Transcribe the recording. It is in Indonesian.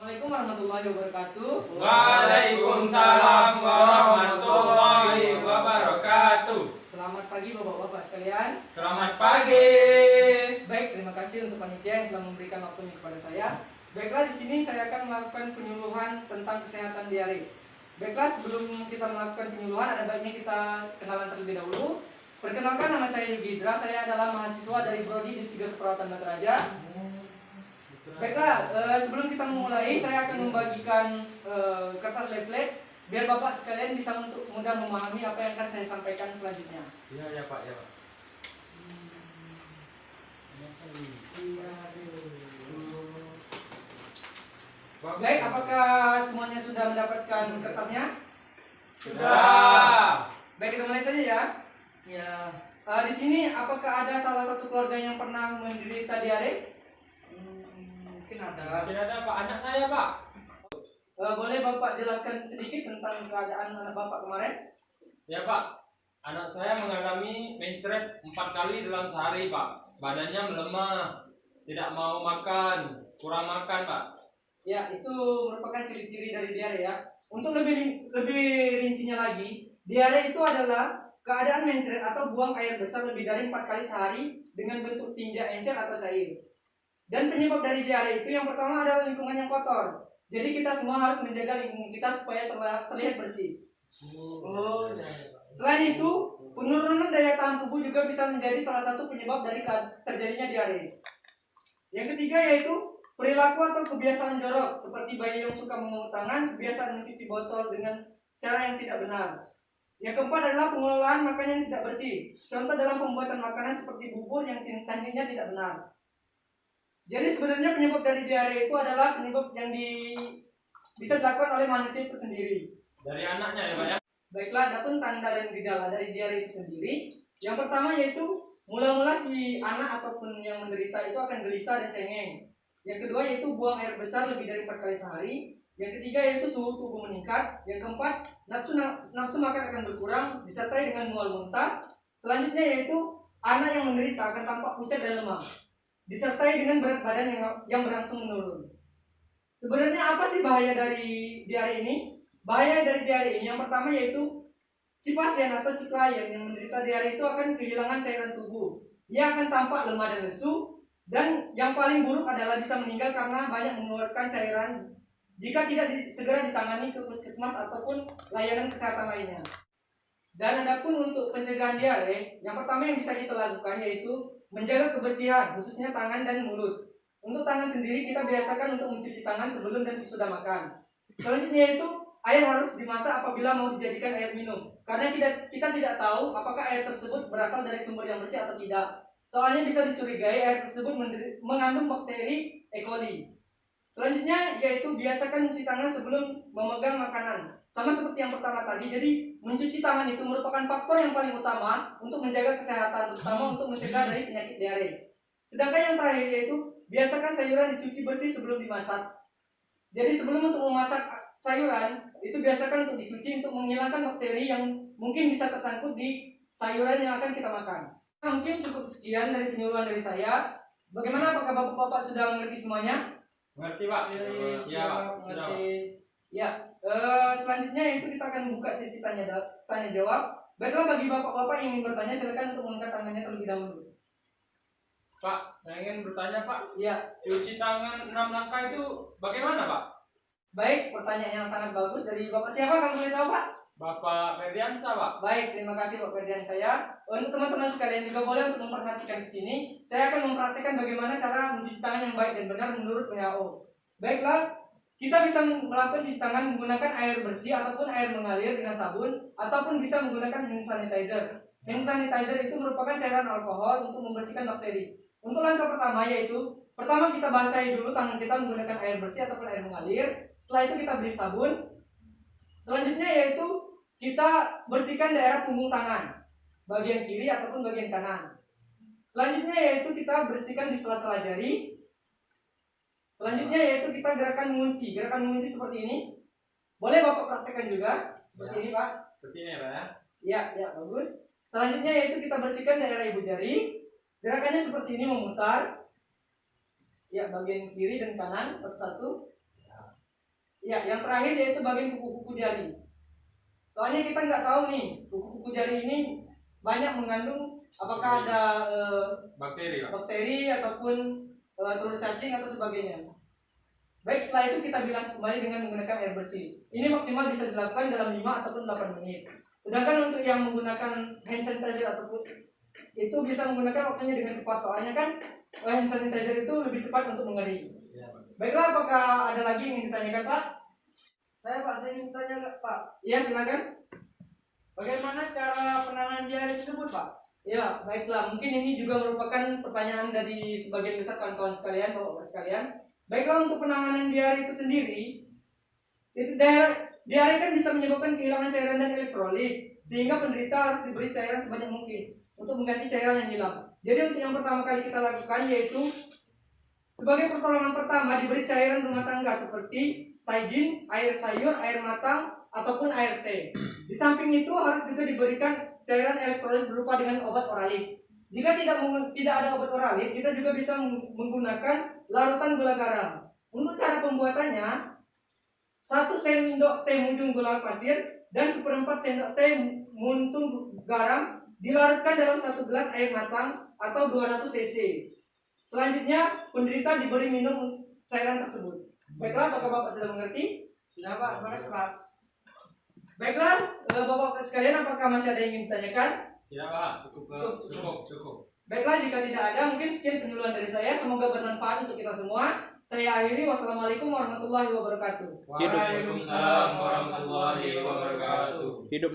Assalamualaikum warahmatullahi wabarakatuh. Waalaikumsalam warahmatullahi wabarakatuh. Selamat pagi bapak-bapak sekalian. Selamat pagi. Baik, terima kasih untuk panitia yang telah memberikan waktunya kepada saya. Baiklah, di sini saya akan melakukan penyuluhan tentang kesehatan diare. Baiklah, sebelum kita melakukan penyuluhan, ada baiknya kita kenalan terlebih dahulu. Perkenalkan, nama saya Yugidra. Saya adalah mahasiswa dari Prodi D3 Keperawatan Bataraja. Baiklah, sebelum kita memulai, saya akan membagikan kertas leaflet biar bapak sekalian bisa untuk mudah memahami apa yang akan saya sampaikan selanjutnya. Iya Pak, ya Pak. Baik, apakah semuanya sudah mendapatkan kertasnya? Sudah. Baik, kita mulai saja ya. Ya. Di sini apakah ada salah satu keluarga yang pernah menderita diare? Mungkin ada. Mungkin ada Pak, anak saya Pak. Boleh bapak jelaskan sedikit tentang keadaan anak bapak kemarin? Ya Pak, anak saya mengalami mencret 4 kali dalam sehari Pak. Badannya melemah, tidak mau makan, kurang makan Pak. Ya, itu merupakan ciri-ciri dari diare ya. Untuk lebih rincinya lagi, diare itu adalah keadaan mencret atau buang air besar lebih dari 4 kali sehari dengan bentuk tinja encer atau cair. Dan penyebab dari diare itu yang pertama adalah lingkungan yang kotor. Jadi kita semua harus menjaga lingkungan kita supaya terlihat bersih. Selain itu, penurunan daya tahan tubuh juga bisa menjadi salah satu penyebab dari terjadinya diare. Yang ketiga yaitu perilaku atau kebiasaan jorok, seperti bayi yang suka memungut tangan, kebiasaan mencuci botol dengan cara yang tidak benar. Yang keempat adalah pengelolaan makanan yang tidak bersih. Contoh dalam pembuatan makanan seperti bubur yang tekniknya tidak benar. Jadi sebenarnya penyebab dari diare itu adalah penyebab yang bisa dilakukan oleh manusia itu sendiri. Dari anaknya ya Pak ya. Baiklah, adapun tanda dan gejala dari diare itu sendiri, yang pertama yaitu mula-mula si anak ataupun yang menderita itu akan gelisah dan cengeng. Yang kedua yaitu buang air besar lebih dari 4 kali sehari. Yang ketiga yaitu suhu tubuh meningkat. Yang keempat, nafsu makan akan berkurang disertai dengan mual muntah. Selanjutnya yaitu anak yang menderita akan tampak pucat dan lemah, disertai dengan berat badan yang berangsur menurun. Sebenarnya apa sih bahaya dari diare ini? Bahaya dari diare ini yang pertama yaitu si pasien atau si klien yang menderita diare itu akan kehilangan cairan tubuh. Ia akan tampak lemah dan lesu, dan yang paling buruk adalah bisa meninggal karena banyak mengeluarkan cairan jika tidak segera ditangani ke puskesmas ataupun layanan kesehatan lainnya. Dan adapun untuk pencegahan diare, yang pertama yang bisa kita lakukan yaitu menjaga kebersihan, khususnya tangan dan mulut. Untuk tangan sendiri kita biasakan untuk mencuci tangan sebelum dan sesudah makan. Selanjutnya itu air harus dimasak apabila mau dijadikan air minum, karena kita tidak tahu apakah air tersebut berasal dari sumber yang bersih atau tidak. Soalnya bisa dicurigai air tersebut mengandung bakteri E. coli. Selanjutnya yaitu biasakan mencuci tangan sebelum memegang makanan. Sama seperti yang pertama tadi, jadi mencuci tangan itu merupakan faktor yang paling utama untuk menjaga kesehatan, terutama untuk mencegah dari penyakit diare. Sedangkan yang terakhir yaitu biasakan sayuran dicuci bersih sebelum dimasak. Jadi sebelum untuk memasak sayuran, itu biasakan untuk dicuci untuk menghilangkan bakteri yang mungkin bisa tersangkut di sayuran yang akan kita makan. Nah, mungkin cukup sekian dari penyuluhan dari saya. Bagaimana, apakah bapak-bapak sudah mengerti semuanya? Mengerti Pak? Iya Pak, mengerti. Ya, selanjutnya itu kita akan buka sesi tanya jawab. Baiklah, bagi bapak-bapak yang ingin bertanya silakan untuk mengangkat tangannya terlebih dahulu. Pak, saya ingin bertanya Pak. Iya. Cuci tangan 6 langkah itu bagaimana Pak? Baik, pertanyaan yang sangat bagus dari bapak siapa kalau boleh tahu Pak? Bapak Ferdiansa Pak. Baik, terima kasih Pak Ferdian saya. Untuk teman-teman sekalian juga boleh untuk memperhatikan di sini. Saya akan memperhatikan bagaimana cara mencuci tangan yang baik dan benar menurut WHO. Baiklah, kita bisa melakukan cuci tangan menggunakan air bersih ataupun air mengalir dengan sabun, ataupun bisa menggunakan hand sanitizer. Hand sanitizer itu merupakan cairan alkohol untuk membersihkan bakteri. Untuk langkah pertama yaitu pertama kita basahi dulu tangan kita menggunakan air bersih ataupun air mengalir. Setelah itu kita beri sabun. Selanjutnya yaitu kita bersihkan daerah punggung tangan, bagian kiri ataupun bagian kanan. Selanjutnya yaitu kita bersihkan di sela-sela jari. Selanjutnya yaitu kita gerakan mengunci seperti ini. Boleh Bapak praktekkan juga seperti ini Pak. Seperti ini ya Pak ya. Ya, bagus. Selanjutnya yaitu kita bersihkan daerah ibu jari. Gerakannya seperti ini, memutar. Ya, bagian kiri dan kanan satu-satu. Ya, yang terakhir yaitu bagian kuku-kuku jari. Soalnya kita nggak tahu nih, kuku-kuku jari ini banyak mengandung apakah ada Bakteri, Pak. bakteri ataupun telur cacing atau sebagainya. Baik, setelah itu kita bilas kembali dengan menggunakan air bersih. Ini maksimal bisa dilakukan dalam 5 ataupun 8 menit. Sedangkan untuk yang menggunakan hand sanitizer ataupun itu bisa menggunakan waktunya dengan cepat. Soalnya kan hand sanitizer itu lebih cepat untuk mengering. Ya, Pak. Baiklah, apakah ada lagi yang ingin ditanyakan, Pak? Saya ingin bertanya Pak, Iya, silakan. bagaimana cara penanganan diare tersebut Pak? Ya, baiklah. Mungkin ini juga merupakan pertanyaan dari sebagian besar kawan-kawan sekalian, bapak-bapak sekalian. Baiklah, untuk penanganan diare itu sendiri, itu diare kan bisa menyebabkan kehilangan cairan dan elektrolit, sehingga penderita harus diberi cairan sebanyak mungkin untuk mengganti cairan yang hilang. Jadi untuk yang pertama kali kita lakukan yaitu sebagai pertolongan pertama diberi cairan rumah tangga seperti taijin, air sayur, air matang, ataupun air teh. Di samping itu harus juga diberikan cairan elektrolit berupa dengan obat oralit. Jika tidak ada obat oralit, kita juga bisa menggunakan larutan gula garam. Untuk cara pembuatannya, 1 sendok teh muntung gula pasir dan 1/4 sendok teh muntung garam dilarutkan dalam 1 gelas air matang atau 200 cc. Selanjutnya, penderita diberi minum cairan tersebut. Baiklah, apakah Bapak sudah mengerti? Sudah Pak, terima kasih Pak. Baiklah, Bapak-Bapak sekalian, apakah masih ada yang ingin ditanyakan? Tidak, Pak. Cukup. Baiklah, jika tidak ada, mungkin sekian penyuluhan dari saya. Semoga bermanfaat untuk kita semua. Saya akhiri. Wassalamualaikum warahmatullahi wabarakatuh. Waalaikumsalam warahmatullahi wabarakatuh. Hidup